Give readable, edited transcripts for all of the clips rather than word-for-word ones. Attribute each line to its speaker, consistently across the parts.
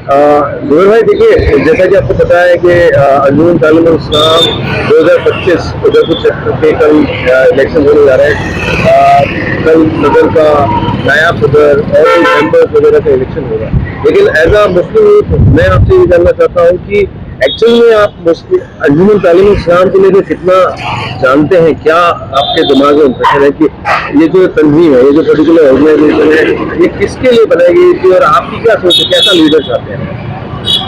Speaker 1: जोहर भाई देखिए, जैसा कि आपको पता है कि अंजुमन तालीमुल इस्लाम 2025 उदयपुर सेक्टर के कल इलेक्शन होने जा रहे हैं। कल सदर का, नायब सदर और मेंबर्स वगैरह का इलेक्शन होगा। लेकिन एज अ मुस्लिम मैं आपसे ये जानना चाहता हूँ कि एक्चुअली में आप मुस्लिम अंजुमन तालीमुल इस्लाम को लेकर कितना जानते हैं? क्या आपके दिमाग में इम्प्रेशन है कि ये जो तंजीम है, ये जो पर्टिकुलर ऑर्गेनाइजेशन है, ये किसके लिए बनाई गई थी और आपकी क्या सोच है, कैसा लीडर चाहते हैं?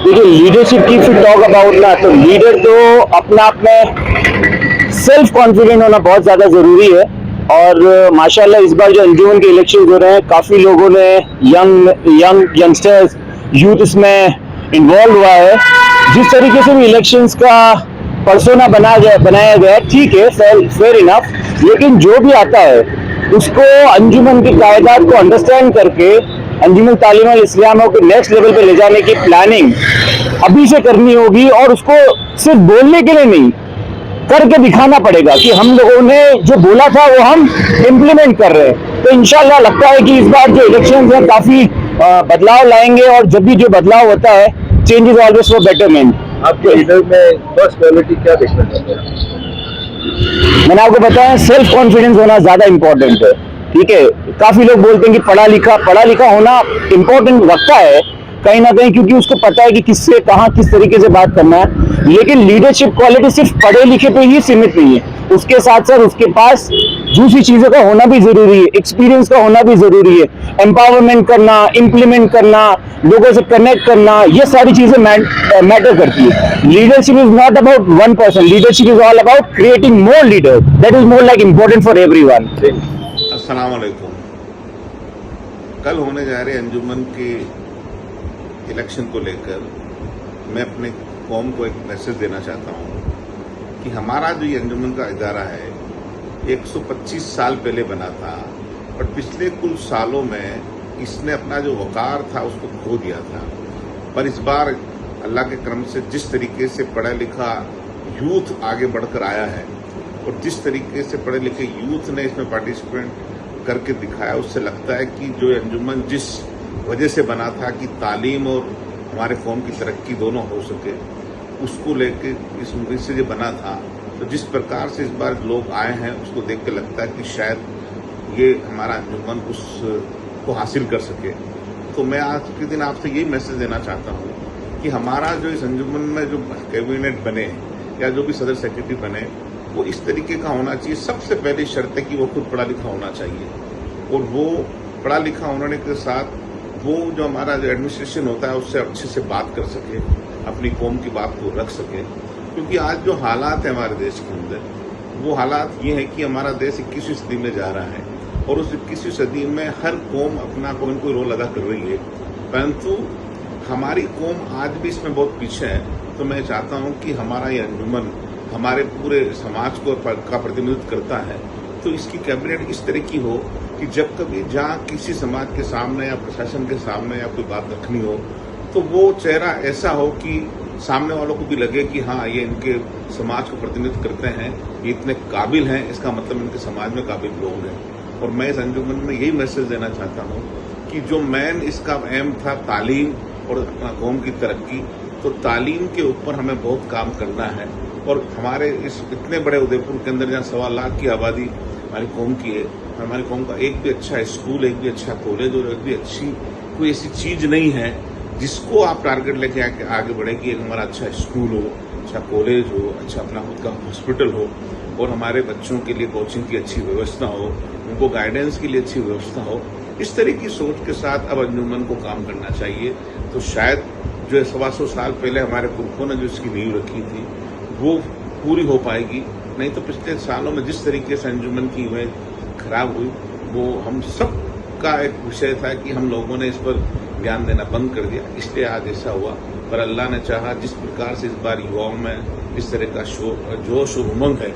Speaker 2: देखिए, लीडरशिप की फिर टॉक अबाउट ना, तो लीडर तो अपने आप में सेल्फ कॉन्फिडेंट होना बहुत ज़्यादा ज़रूरी है। और माशाल्लाह इस बार जो अंजुमन के इलेक्शन हो रहे हैं, काफ़ी लोगों ने यंगस्टर्स यूथ इसमें इन्वॉल्व हुआ है। जिस तरीके से भी इलेक्शंस का पर्सोना बनाया गया ठीक है, फेयर इनफ, लेकिन जो भी आता है उसको अंजुमन की कायदात को अंडरस्टैंड करके अंजुमन तालीमुल इस्लाम को नेक्स्ट लेवल पे ले जाने की प्लानिंग अभी से करनी होगी। और उसको सिर्फ बोलने के लिए नहीं, करके दिखाना पड़ेगा कि हम लोगों ने जो बोला था वो हम इम्प्लीमेंट कर रहे हैं। तो इंशाल्लाह लगता है कि इस बार जो इलेक्शन है काफी बदलाव लाएंगे, और जब भी जो बदलाव होता है, change is always for betterment.
Speaker 1: आपके लीडर में फर्स्ट क्वालिटी क्या देखना चाहते हैं?
Speaker 2: मैंने आपको बताया, सेल्फ कॉन्फिडेंस होना ज्यादा इंपॉर्टेंट है। ठीक है, काफी लोग बोलते हैं कि पढ़ा लिखा होना इंपॉर्टेंट रखता है कहीं ना कहीं, क्योंकि उसको पता है कि किससे कहाँ किस तरीके से बात करना है। लेकिन लीडरशिप क्वालिटी सिर्फ पढ़े लिखे पे ही सीमित नहीं है, उसके साथ साथ उसके पास दूसरी चीजों का होना भी जरूरी है, एक्सपीरियंस का होना भी जरूरी है। एम्पावरमेंट करना, इम्प्लीमेंट करना, लोगों से कनेक्ट करना, ये सारी चीजें मैटर करती है। Leadership is not about one person, leadership is all about creating more leader, that is more like important for everyone.
Speaker 3: अस्सलाम वालेकुम। कल होने जा रहे अंजुमन के इलेक्शन को लेकर मैं अपने कौम को एक मैसेज देना चाहता हूं कि हमारा जो ये अंजुमन का इदारा है 125 साल पहले बना था, और पिछले कुछ सालों में इसने अपना जो वकार था उसको खो दिया था। पर इस बार अल्लाह के करम से जिस तरीके से पढ़ा लिखा यूथ आगे बढ़कर आया है, और जिस तरीके से पढ़े लिखे यूथ ने इसमें पार्टिसिपेट करके दिखाया, उससे लगता है कि जो अंजुमन जिस वजह से बना था कि तालीम और हमारे कौम की तरक्की दोनों हो सके, उसको लेके इस उम्मीद से जो बना था, तो जिस प्रकार से इस बार लोग आए हैं उसको देख के लगता है कि शायद ये हमारा अंजुमन उसको हासिल कर सके। तो मैं आज के दिन आपसे यही मैसेज देना चाहता हूँ कि हमारा जो इस अंजुमन में जो कैबिनेट बने या जो भी सदर सेक्रेटरी बने, वो इस तरीके का होना चाहिए। सबसे पहली शर्त है कि वो खुद पढ़ा लिखा होना चाहिए, और वो पढ़ा लिखा होने के साथ वो जो हमारा जो एडमिनिस्ट्रेशन होता है उससे अच्छे से बात कर सके, अपनी कौम की बात को रख सके। क्योंकि आज जो हालात है हमारे देश के अंदर, वो हालात ये है कि हमारा देश 21वीं सदी में जा रहा है, और उस 21वीं सदी में हर कौम अपना कोई न कोई रोल अदा कर रही है, परंतु हमारी कौम आज भी इसमें बहुत पीछे है। तो मैं चाहता हूँ कि हमारा ये अंजुमन हमारे पूरे समाज को का प्रतिनिधित्व करता है, तो इसकी कैबिनेट इस तरह की हो कि जब कभी जहाँ किसी समाज के सामने या प्रशासन के सामने या कोई बात रखनी हो, तो वो चेहरा ऐसा हो कि सामने वालों को भी लगे कि हाँ, ये इनके समाज को प्रतिनिधित्व करते हैं, ये इतने काबिल हैं, इसका मतलब इनके समाज में काबिल लोग हैं। और मैं इस अंजुमन में यही मैसेज देना चाहता हूँ कि जो मेन इसका एम था तालीम और अपना कौम की तरक्की, तो तालीम के ऊपर हमें बहुत काम करना है। और हमारे इस इतने बड़े उदयपुर के अंदर जहाँ 1.25 लाख की आबादी हमारी कौम की है, हमारी कौम का एक भी अच्छा स्कूल, एक भी अच्छा कॉलेज और एक भी अच्छी कोई ऐसी चीज नहीं है जिसको आप टारगेट लेके आगे बढ़े कि एक हमारा अच्छा स्कूल हो, अच्छा कॉलेज हो, अच्छा अपना खुद का हॉस्पिटल हो, और हमारे बच्चों के लिए कोचिंग की अच्छी व्यवस्था हो, उनको गाइडेंस के लिए अच्छी व्यवस्था हो। इस तरह की सोच के साथ अब अंजुमन को काम करना चाहिए। तो शायद जो 125 साल पहले हमारे पुरखों ने जो इसकी नींव रखी थी वो पूरी हो पाएगी। नहीं तो पिछले सालों में जिस तरीके से अंजुमन की इमेज खराब हुई, वो हम सब का एक विषय था कि हम लोगों ने इस पर ध्यान देना बंद कर दिया, इसलिए आज ऐसा हुआ। पर अल्लाह ने चाहा, जिस प्रकार से इस बार युवाओं में इस तरह का जोश और उमंग है,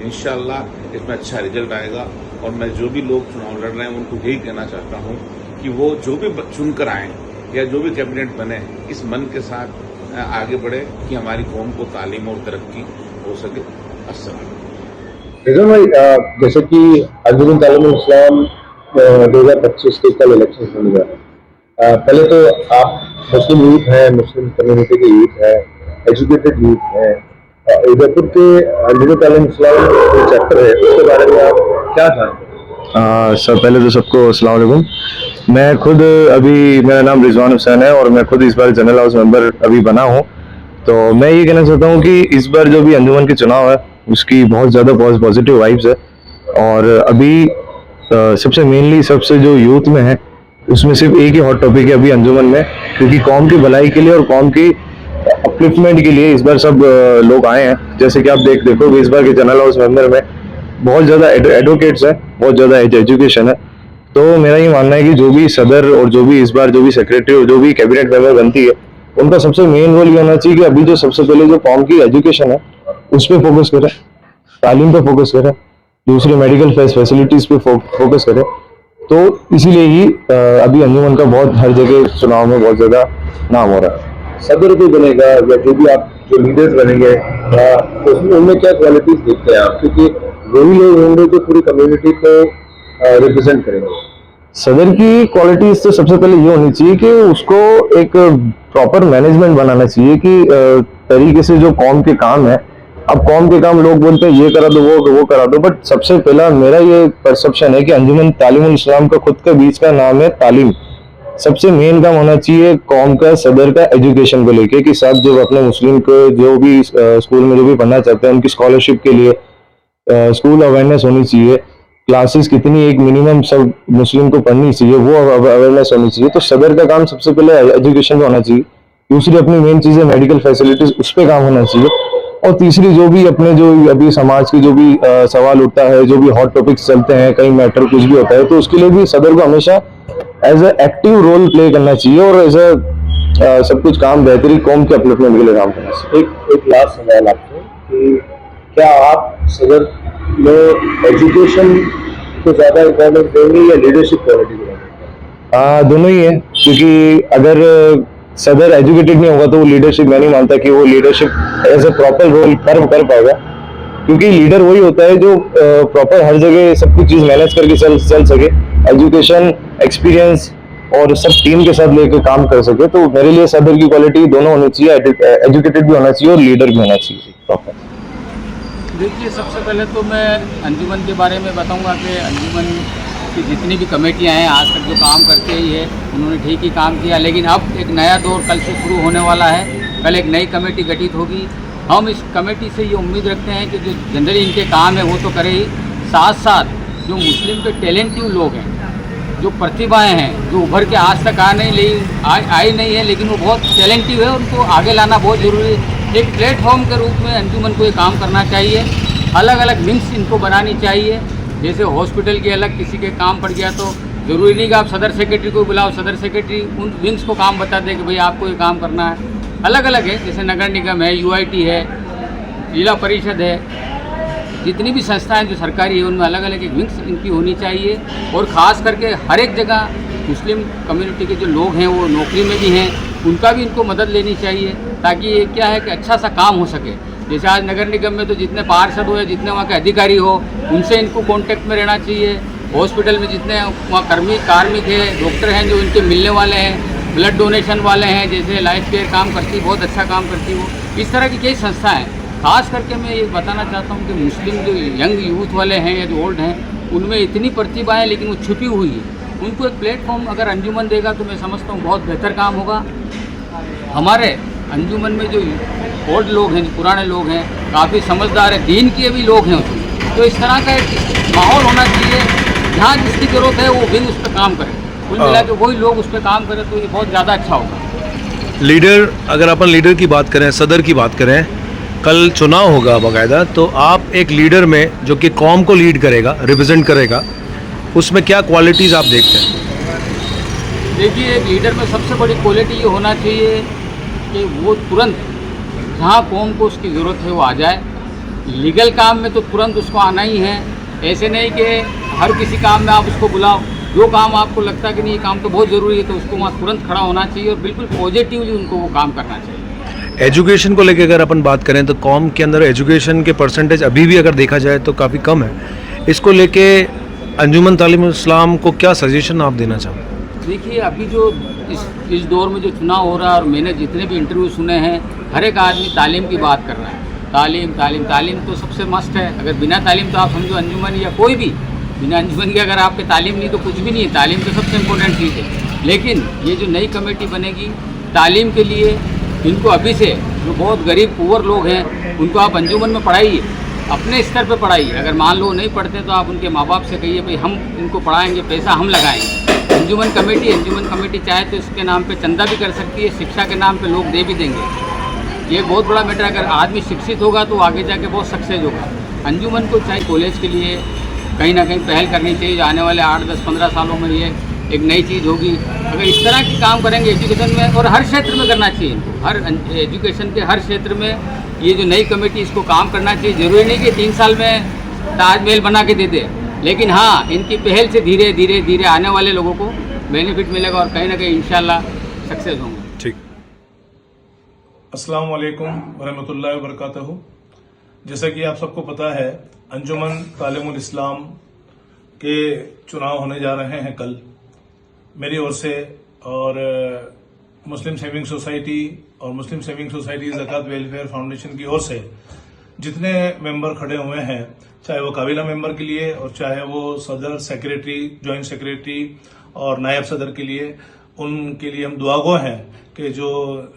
Speaker 3: इंशाअल्लाह इसमें अच्छा रिजल्ट आएगा। और मैं जो भी लोग चुनाव लड़ रहे हैं उनको यही कहना चाहता हूँ कि वो जो भी चुनकर आए या जो भी कैबिनेट बने, इस मन के साथ आगे बढ़े कि हमारी कौम को तालीम और तरक्की हो सके। अस्सलाम।
Speaker 1: रिजवान भाई, जैसे कि अंजुमन तालीमुल इस्लाम 2025 के कल इलेक्शन होने जा रहे हैं, पहले तो आप मुस्लिम यूथ है, मुस्लिम कम्युनिटी के यूथ है, एजुकेटेड यूथ है, उदयपुर के अंजुमन तालीम इस्लाम जो चैप्टर है उसके बारे में आप क्या जानते
Speaker 4: सर पहले तो सबको अस्सलाम वालेकुम। मैं खुद अभी, मेरा नाम रिजवान हुसैन है और मैं खुद इस बार जनरल हाउस मेंबर अभी बना हूँ। तो मैं ये कहना चाहता हूँ कि इस बार जो भी अंजुमन के चुनाव है उसकी बहुत ज़्यादा पॉजिटिव वाइब्स है। और अभी सबसे मेनली सबसे जो यूथ में है उसमें सिर्फ एक ही हॉट टॉपिक है अभी अंजुमन में, क्योंकि कौम की भलाई के लिए और कौम की अपलिफ्टमेंट के लिए इस बार सब लोग आए हैं। जैसे कि आप देखो इस बार के जनरल हाउस मेंबर में बहुत ज़्यादा एडवोकेट्स हैं, बहुत ज़्यादा एजुकेशन है। तो मेरा ये मानना है कि जो भी सदर और जो भी इस बार जो भी सेक्रेटरी और जो भी कैबिनेट मेंबर बनती है उनका सबसे मेन रोल ये होना चाहिए कि अभी जो सबसे पहले जो कौम की एजुकेशन है उस पर फोकस करें, तालीम पे फोकस करें, दूसरी मेडिकल फैसिलिटीज पे फोकस करें। तो इसीलिए ही अभी अंजुमन का बहुत हर जगह चुनाव में बहुत ज़्यादा नाम हो रहा है।
Speaker 1: हैं? सदर जो बनेगा या जो भी आप जो लीडर्स बनेंगे उसमें उनमें क्या क्वालिटीज देखते हैं आप, क्योंकि वही लोग होंगे जो पूरी कम्युनिटी को रिप्रेजेंट करेंगे।
Speaker 4: सदर की क्वालिटीज तो सबसे पहले ये होनी चाहिए कि उसको एक प्रॉपर मैनेजमेंट बनाना चाहिए कि तरीके से जो कौम के काम है, अब कौम के काम लोग बोलते हैं ये करा दो वो करा दो, बट सबसे पहला मेरा ये परसेप्शन है कि अंजुमन तालीमुल इस्लाम का खुद का बीच का नाम है तालीम। सबसे मेन काम होना चाहिए कौम का, सदर का, एजुकेशन को लेके कि सब जो अपने मुस्लिम को जो भी स्कूल में जो भी पढ़ना चाहते हैं उनकी स्कॉलरशिप के लिए स्कूल अवेयरनेस होनी चाहिए, क्लासेस कितनी एक मिनिमम सब मुस्लिम को पढ़नी चाहिए वो अवेयरनेस होनी चाहिए। तो सदर का काम सबसे पहले एजुकेशन पे होना चाहिए, दूसरी अपनी मेन चीज़ है मेडिकल फैसिलिटीज, उस पर काम होना चाहिए, और तीसरी जो भी अपने जो अभी समाज की जो भी सवाल उठता है, जो भी हॉट टॉपिक्स चलते हैं, कहीं मैटर कुछ भी होता है, तो उसके लिए भी सदर को हमेशा as a active role play करना चाहिए और एज ए सब कुछ काम बेहतरीन कौम के अपलिफ्टमेंट के लिए काम करना चाहिए।
Speaker 1: एक लास्ट सवाल आपसे कि क्या आप सदर में एजुकेशन को ज्यादा इम्पोर्टेंस देंगे या लीडरशिप क्वालिटी को देंगे?
Speaker 4: दोनों ही है, क्योंकि अगर सदर एजुकेटेड नहीं होगा तो वो लीडरशिप, मैं नहीं मानता कि वो leadership as a proper role कर पाएगा, क्योंकि लीडर वही होता है जो प्रॉपर हर जगह सब कुछ चीज़ मैनेज करके चल सके, एजुकेशन, एक्सपीरियंस और सब टीम के साथ लेकर काम कर सके। तो मेरे लिए सदर की क्वालिटी दोनों होनी चाहिए, एजुकेटेड भी होना चाहिए और लीडर भी होना चाहिए प्रॉपर।
Speaker 5: देखिए, सबसे पहले तो मैं अंजुमन के बारे में बताऊंगा कि अंजुमन की जितनी भी कमेटियां हैं आज तक जो काम करते ही है उन्होंने ठीक ही काम किया, लेकिन अब एक नया दौर कल से शुरू होने वाला है। कल एक नई कमेटी गठित होगी। हम इस कमेटी से ये उम्मीद रखते हैं कि जो जनरली इनके काम है वो तो करे ही, साथ साथ जो मुस्लिम के टैलेंटिव लोग हैं, जो प्रतिभाएँ हैं, जो उभर के आज तक आई नहीं है लेकिन वो बहुत टैलेंटिव है, उनको आगे लाना बहुत ज़रूरी है। एक प्लेटफॉर्म के रूप में अंजुमन को ये काम करना चाहिए। अलग अलग विंग्स इनको बनानी चाहिए, जैसे हॉस्पिटल के अलग किसी के काम पड़ गया तो ज़रूरी नहीं कि आप सदर सेक्रेटरी को बुलाओ, सदर सेक्रेटरी उन विंग्स को काम बता दे कि भाई आपको ये काम करना है। अलग अलग है, जैसे नगर निगम है, UIT है, जिला परिषद है, जितनी भी संस्थाएं जो सरकारी है उनमें अलग अलग एक विंग्स इनकी होनी चाहिए। और ख़ास करके हर एक जगह मुस्लिम कम्युनिटी के जो लोग हैं वो नौकरी में भी हैं, उनका भी इनको मदद लेनी चाहिए, ताकि ये क्या है कि अच्छा सा काम हो सके। जैसे आज नगर निगम में तो जितने पार्षद हो या जितने वहाँ के अधिकारी हो उनसे इनको कांटेक्ट में रहना चाहिए। हॉस्पिटल में जितने वहाँ कार्मिक है, डॉक्टर हैं जो इनके मिलने वाले हैं, ब्लड डोनेशन वाले हैं, जैसे लाइफ केयर काम करती, बहुत अच्छा काम करती वो, इस तरह की कई संस्थाएँ। खास करके मैं ये बताना चाहता हूँ कि मुस्लिम जो यंग यूथ वाले हैं या जो ओल्ड हैं उनमें इतनी प्रतिभा है लेकिन वो छुपी हुई है। उनको एक प्लेटफॉर्म अगर अंजुमन देगा तो मैं समझता हूँ बहुत बेहतर काम होगा। हमारे अंजुमन में जो ओल्ड लोग हैं, जो पुराने लोग हैं, काफ़ी समझदार है, दीन के भी लोग हैं उसमें, तो इस तरह का एक माहौल होना चाहिए जहाँ जिसकी ज़रूरत है वो भी उस पर काम करे। कुल मिला के वही लोग उस पर काम करें तो ये बहुत ज़्यादा अच्छा होगा।
Speaker 6: लीडर, अगर अपन लीडर की बात करें, सदर की बात करें, कल चुनाव होगा बाकायदा, तो आप एक लीडर में जो कि कौम को लीड करेगा, रिप्रेजेंट करेगा, उसमें क्या क्वालिटीज़ आप देखते हैं?
Speaker 5: देखिए, एक लीडर में सबसे बड़ी क्वालिटी ये होना चाहिए कि वो तुरंत जहाँ कौम को उसकी ज़रूरत है वो आ जाए। लीगल काम में तो तुरंत उसको आना ही है, ऐसे नहीं कि हर किसी काम में आप उसको बुलाओ। जो काम आपको लगता है कि नहीं ये काम तो बहुत ज़रूरी है तो उसको वहाँ तुरंत खड़ा होना चाहिए और बिल्कुल पॉजिटिवली उनको वो काम करना चाहिए।
Speaker 6: एजुकेशन को लेकर अगर अपन बात करें तो कौम के अंदर एजुकेशन के परसेंटेज अभी भी अगर देखा जाए तो काफ़ी कम है। इसको लेके अंजुमन तालीम इस्लाम को क्या सजेशन आप देना चाहोगे?
Speaker 5: देखिए अभी जो इस दौर में जो चुनाव हो रहा है और मैंने जितने भी इंटरव्यू सुने हैं, हर एक आदमी तालीम की बात कर रहा है। तालीम तालीम तालीम तो सबसे मस्त है। अगर बिना तालीम तो आप समझो अंजुमन या कोई भी बिना अंजुमन के अगर आपके तालीम नहीं तो कुछ भी नहीं है। तालीम तो सबसे इम्पोर्टेंट चीज़ है। लेकिन ये जो नई कमेटी बनेगी तालीम के लिए, इनको अभी से जो बहुत गरीब पुअर लोग हैं उनको आप अंजुमन में पढ़ाइए, अपने स्तर पे पढ़ाइए। अगर मान लो नहीं पढ़ते तो आप उनके माँ बाप से कहिए भाई हम इनको पढ़ाएंगे, पैसा हम लगाएंगे। अंजुमन कमेटी चाहे तो इसके नाम पे चंदा भी कर सकती है, शिक्षा के नाम पे लोग दे भी देंगे। ये बहुत बड़ा मैटर है। अगर आदमी शिक्षित होगा तो आगे जाके बहुत सक्सेस होगा। अंजुमन को चाहे कॉलेज के लिए कहीं ना कहीं पहल करनी चाहिए। आने वाले 8, 10, 15 सालों में ये एक नई चीज़ होगी। अगर इस तरह की काम करेंगे एजुकेशन में, और हर क्षेत्र में करना चाहिए इनको, हर एजुकेशन के हर क्षेत्र में ये जो नई कमेटी इसको काम करना चाहिए। ज़रूरी नहीं कि 3 साल में ताजमहल बना के दे दे, लेकिन हाँ इनकी पहल से धीरे धीरे धीरे आने वाले लोगों को बेनिफिट मिलेगा और कहीं ना कहीं इंशाल्लाह सक्सेस होंगे।
Speaker 6: ठीक।
Speaker 7: अस्सलाम वालेकुम वरहमतुल्लाहि वबरकातुहू। जैसा कि आप सबको पता है, अंजुमन तालीमुल इस्लाम के चुनाव होने जा रहे हैं कल मेरी ओर से, और मुस्लिम सेविंग सोसाइटी और मुस्लिम सेविंग सोसाइटी ज़कात वेलफेयर फाउंडेशन की ओर से जितने मेंबर खड़े हुए हैं, चाहे वो काबिला मेंबर के लिए और चाहे वो सदर, सेक्रेटरी, जॉइंट सेक्रेटरी और नायब सदर के लिए, उनके लिए हम दुआगो हैं कि जो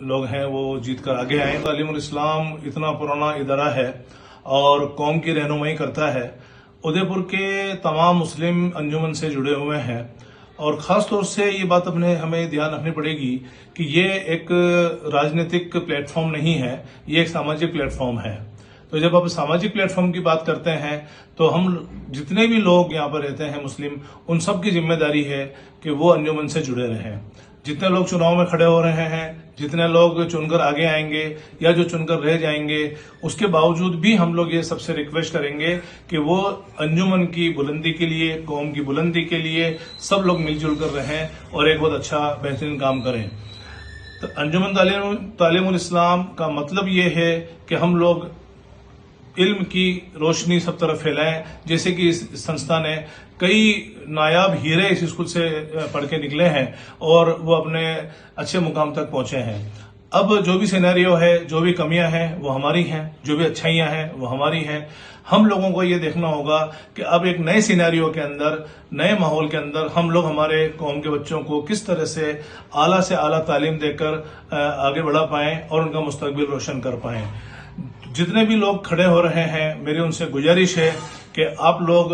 Speaker 7: लोग हैं वो जीत कर आगे आए। तालीमुल इस्लाम इतना पुराना इदारा है और कौम की रहनुमाई करता है। उदयपुर के तमाम मुस्लिम अंजुमन से जुड़े हुए हैं और ख़ास तौर से ये बात हमें ध्यान रखनी पड़ेगी कि ये एक राजनीतिक प्लेटफॉर्म नहीं है, ये एक सामाजिक प्लेटफॉर्म है। तो जब आप सामाजिक प्लेटफॉर्म की बात करते हैं तो हम जितने भी लोग यहाँ पर रहते हैं मुस्लिम, उन सब की जिम्मेदारी है कि वो अंजुमन से जुड़े रहें। जितने लोग चुनाव में खड़े हो रहे हैं, जितने लोग चुनकर आगे आएंगे या जो चुनकर रह जाएंगे, उसके बावजूद भी हम लोग ये सबसे रिक्वेस्ट करेंगे कि वो अंजुमन की बुलंदी के लिए, कौम की बुलंदी के लिए सब लोग मिलजुल कर रहें और एक बहुत अच्छा बेहतरीन काम करें। तो अंजुमन तालीमुल इस्लाम का मतलब ये है कि हम लोग इल्म की रोशनी सब तरफ फैलाएं। जैसे कि इस संस्था ने कई नायाब हीरे इस स्कूल से पढ़ के निकले हैं और वो अपने अच्छे मुकाम तक पहुंचे हैं। अब जो भी सिनेरियो है, जो भी कमियां हैं वो हमारी हैं, जो भी अच्छाइयां हैं वो हमारी हैं। हम लोगों को ये देखना होगा कि अब एक नए सिनेरियो के अंदर, नए माहौल के अंदर हम लोग हमारे कौम के बच्चों को किस तरह से आला तालीम देकर आगे बढ़ा पाएं और उनका मुस्तकबिल रोशन कर पाएं। जितने भी लोग खड़े हो रहे हैं, मेरी उनसे गुजारिश है कि आप लोग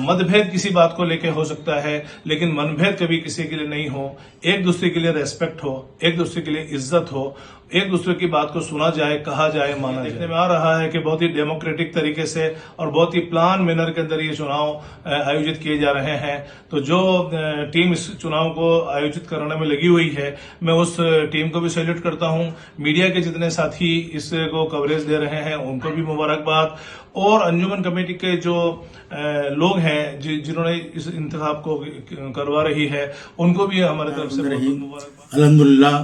Speaker 7: मतभेद किसी बात को लेके हो सकता है, लेकिन मनभेद कभी किसी के लिए नहीं हो। एक दूसरे के लिए रेस्पेक्ट हो, एक दूसरे के लिए इज्जत हो, एक दूसरे की बात को सुना जाए, कहा जाए, माना जाए। देखने में आ रहा है कि बहुत ही डेमोक्रेटिक तरीके से और बहुत ही प्लान मैनर के अंदर ये चुनाव आयोजित किए जा रहे हैं। तो जो टीम इस चुनाव को आयोजित कराने में लगी हुई है, मैं उस टीम को भी सैल्यूट करता हूं। मीडिया के जितने साथी इसको कवरेज दे रहे हैं उनको भी मुबारकबाद, और अंजुमन कमेटी के जो लोग हैं जिन्होंने इस इंतखाब को करवा रही है उनको भी हमारे तरफ से बहुत मुबारकबाद।
Speaker 8: अल्हम्दुलिल्लाह,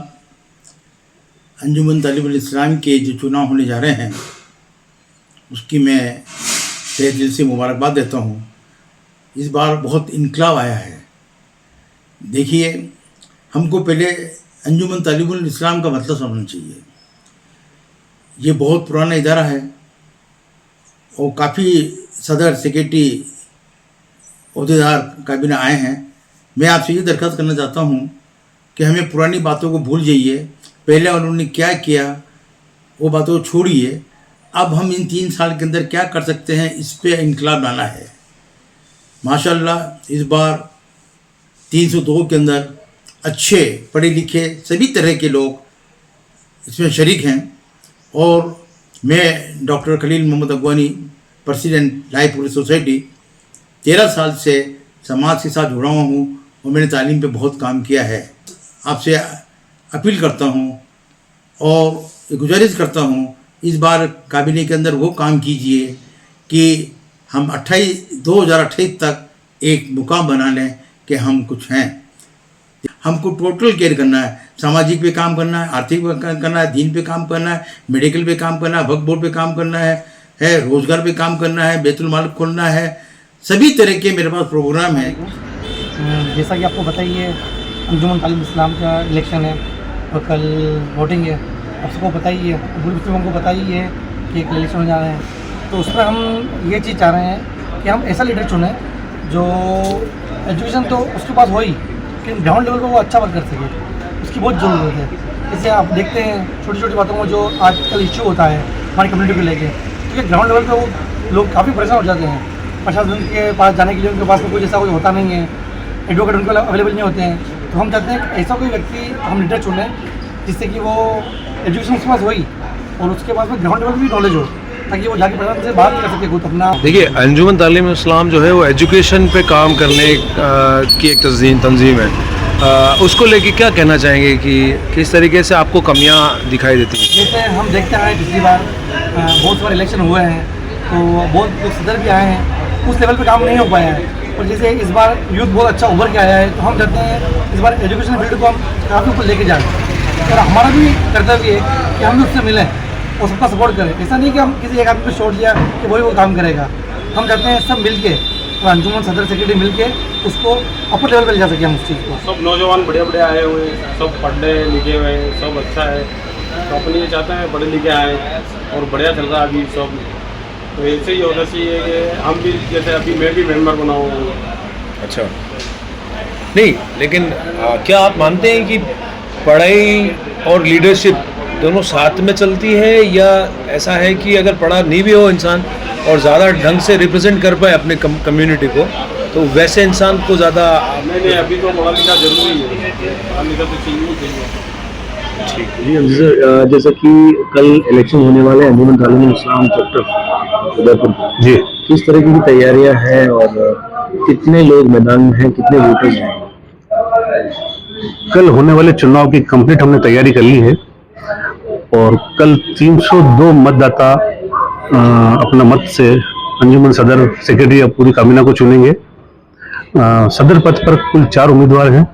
Speaker 8: अंजुमन तालीमुल इस्लाम के जो चुनाव होने जा रहे हैं उसकी मैं तहे दिल से मुबारकबाद देता हूँ। इस बार बहुत इनकलाब आया है। देखिए, हमको पहले अंजुमन तालीमुल इस्लाम का मतलब समझना चाहिए। ये बहुत पुराना इदारा है और काफ़ी सदर, सेक्रेटरी, अहदेदार काबिना आए हैं। मैं आपसे ये दरख्वास्त करना चाहता हूँ कि हमें पुरानी बातों को भूल जाइए। पहले उन्होंने क्या किया वो बातों को छोड़िए। अब हम इन 3 साल के अंदर क्या कर सकते हैं, इस पे इनकलाब लाना है। माशाल्लाह, इस बार 302 के अंदर अच्छे पढ़े लिखे सभी तरह के लोग इसमें शरीक हैं। और मैं डॉक्टर खलील मोहम्मद अगवानी, प्रेसिडेंट लाइफपुर सोसाइटी, 13 साल से समाज के साथ जुड़ा हुआ हूँ और मैंने तालीम पे बहुत काम किया है। आपसे अपील करता हूँ और गुजारिश करता हूँ, इस बार काबिने के अंदर वो काम कीजिए कि हम 2028 तक एक मुकाम बना लें कि हम कुछ हैं। हमको टोटल केयर करना है, सामाजिक पे काम करना है, आर्थिक पे करना है, दीन पे काम करना है, मेडिकल पे काम करना है, वक्फ बोर्ड पे काम करना है, रोजगार पे काम करना है, बैतुल माल खोलना है। सभी तरह के मेरे पास प्रोग्राम हैं।
Speaker 9: जैसा कि आपको बताइए, अंजुमन तालीम इस्लाम का इलेक्शन है और कल वोटिंग है। आप सबको पता ही है, पूरी मुस्लिमों को पता ही है कि एक इलेक्शन हो जा रहे हैं, तो उस पर हम ये चीज़ चाह रहे हैं कि हम ऐसा लीडर चुनें जो एजुकेशन तो उसके पास हो ही, लेकिन ग्राउंड लेवल पर वो अच्छा वर्क कर सके, उसकी बहुत ज़रूरत है। जैसे आप देखते हैं छोटी छोटी बातों में जो आजकल इश्यू होता है हमारी कम्युनिटी को लेके, क्योंकि ग्राउंड लेवल पे वो लोग काफ़ी परेशान हो जाते हैं। प्रशासन के पास जाने के लिए उनके पास में कोई ऐसा कोई होता नहीं है, एडवोकेट उनको अवेलेबल नहीं होते हैं। तो हम चाहते हैं कि ऐसा कोई व्यक्ति हम लीडर चुनें जिससे कि वो एजुकेशन उसके पास हो ही और उसके पास में ग्राउंड लेवल भी नॉलेज हो, ताकि वो जाके प्रशासन से बात कर सके खुद अपना।
Speaker 6: देखिए, अंजुमन तालीम इस्लाम जो है वो एजुकेशन पे काम करने की एक तंजीम है। उसको लेके क्या कहना चाहेंगे कि किस तरीके से आपको कमियां दिखाई देती हैं?
Speaker 9: जैसे हम देखते हैं पिछली बार बहुत बार इलेक्शन हुए हैं तो बहुत लोग सदर भी आए हैं, उस लेवल पे काम नहीं हो पाया है। और जैसे इस बार यूथ बहुत अच्छा उभर के आया है, तो हम चाहते हैं इस बार एजुकेशन फील्ड को हम काफ़ी ऊपर लेके जाएँ और हमारा भी कर्तव्य है कि हम भी उससे मिलें और सबका सपोर्ट करें। ऐसा नहीं कि हम किसी एक आदमी को छोड़ दिया कि वही वो काम करेगा। हम चाहते हैं सब मिल के और अंजुमन सदर सेक्रेटरी मिल के उसको अपर लेवल पर ले जा सके हम उस चीज़ को।
Speaker 10: सब नौजवान बढ़िया बढ़िया आए हुए हैं, सब पढ़ने लिखे हुए हैं, सब अच्छा है, तो अपन ये चाहते हैं पढ़े लिखे आए और बढ़िया चल रहा है अभी सब। तो ऐसे ही होना चाहिए कि हम भी, जैसे अभी मैं भी मेंबर बनाऊँ।
Speaker 6: अच्छा, नहीं लेकिन क्या आप मानते हैं कि पढ़ाई और लीडरशिप दोनों साथ में चलती है, या ऐसा है कि अगर पढ़ा नहीं भी हो इंसान और ज़्यादा ढंग से रिप्रेजेंट कर पाए अपने कम्युनिटी को, तो वैसे इंसान को ज़्यादा?
Speaker 10: नहीं, अभी तो पढ़ा लिखा जरूरी है, पढ़ा लिखा तो चाहिए ही चाहिए।
Speaker 1: जी, जैसा कि कल इलेक्शन होने वाले हैं अंजुमन तालीम इस्लाम चैप्टर उदयपुर, जी किस तरह की तैयारियां हैं और कितने लोग मैदान में हैं, कितने वोटर्स हैं?
Speaker 11: कल होने वाले चुनाव की कंप्लीट हमने तैयारी कर ली है और कल 302 मतदाता अपना मत से अंजुमन सदर सेक्रेटरी अब पूरी काबीना को चुनेंगे। सदर पद पर कुल 4 उम्मीदवार हैं,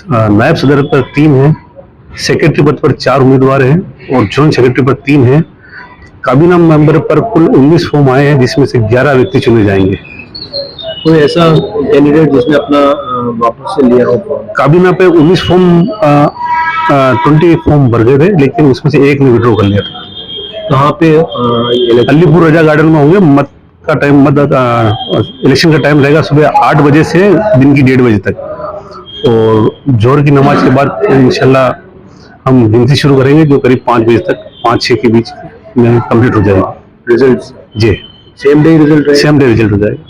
Speaker 11: नायब सदर पर 3 हैं, सेक्रेटरी पद पर 4 उम्मीदवार हैं और जॉइंट सेक्रेटरी पर 3 हैं। काबीना मेंबर पर कुल 19 फॉर्म आए हैं, जिसमें से 11 व्यक्ति चुने जाएंगे।
Speaker 1: कोई ऐसा कैंडिडेट जिसने अपना वापस से लिया हो?
Speaker 11: काबीना पे 19 फॉर्म 20 फॉर्म भर गए थे, लेकिन उसमें से एक ने विड्रॉ कर लिया था।
Speaker 1: कहाँ पे?
Speaker 11: अलीपुर रजा गार्डन में होंगे। मत का टाइम, इलेक्शन का टाइम रहेगा सुबह 8 बजे से दिन की 1:30 बजे तक और जोहर की नमाज के बाद इंशाल्लाह हम गिनती शुरू करेंगे, जो करीब 5 बजे तक 5-6 के बीच में कंप्लीट हो जाएगा।
Speaker 1: रिजल्ट?
Speaker 11: जी,
Speaker 1: same day result?
Speaker 11: Same day result हो जाएगा।